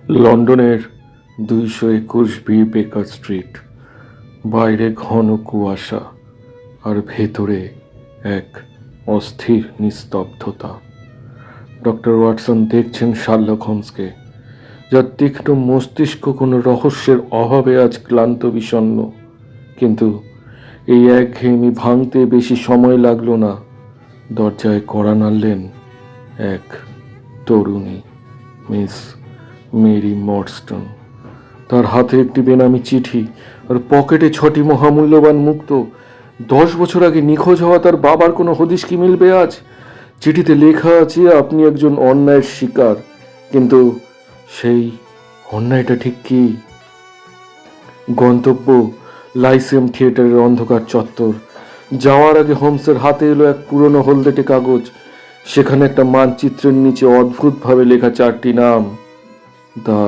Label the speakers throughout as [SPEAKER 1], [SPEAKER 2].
[SPEAKER 1] লন্ডনের 221 বেকার স্ট্রিট। বাইরে ঘন কুয়াশা, আর ভেতরে এক অস্থির নিস্তব্ধতা। ডক্টর ওয়াটসন দেখছেন শার্লক হোমসকে, যার তীক্ষ্ণ মস্তিষ্ক কোনো রহস্যের অভাবে আজ ক্লান্ত বিষণ্ণ। কিন্তু এই একঘেয়েমি ভাঙতে বেশি সময় লাগলো না। দরজায় কড়া নাড়লেন এক তরুণী, মিস মেরি মর্স্টন। তার হাতে একটি বেনামি চিঠি, আর পকেটে 6টি মহামূল্যবান মুক্ত। 10 বছর আগে নিখোঁজ হওয়া তার বাবার কোনো হদিশ কি মিলবে আজ? চিঠিতে লেখা আছে, আপনি একজন অন্যায়ের শিকার, কিন্তু সেই অন্যায়টা ঠিক কি? গন্তব্য লাইসিয়াম থিয়েটারের অন্ধকার চত্বর। যাওয়ার আগে হোমসের হাতে এলো এক পুরনো হলদেটে কাগজ। সেখানে একটা মানচিত্রের নিচে অদ্ভুতভাবে লেখা 4টি নাম, দ্য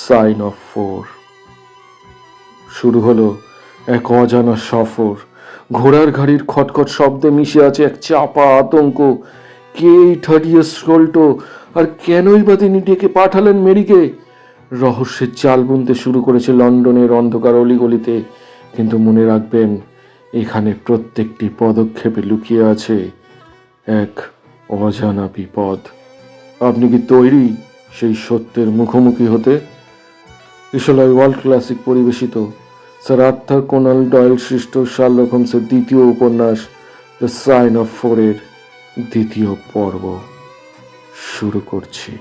[SPEAKER 1] সাইন অফ 4। শুরু হলো এক অজানা সফর। ঘোড়ার গাড়ির খটখট শব্দে মিশে আছে এক চাপা আতঙ্ক। কে এই থার্ডিয়াস সোল্টো, আর কেনই বা তিনি ডেকে পাঠালেন মেরিকে? রহস্যের চাল বুনতে শুরু করেছে লন্ডনের অন্ধকার অলিগলিতে। কিন্তু মনে রাখবেন, এখানে প্রত্যেকটি পদক্ষেপে লুকিয়ে আছে এক অজানা বিপদ। আপনি কি তৈরি সেই সত্যের মুখোমুখি হতে? ইশলায় ওয়ার্ল্ড ক্লাসিক পরিবেশিত স্যার আর্থার কোনান ডয়েল সৃষ্ট শার্লক হোমসের দ্বিতীয় উপন্যাস দ্য সাইন অফ 4 এর দ্বিতীয় পর্ব শুরু করছি।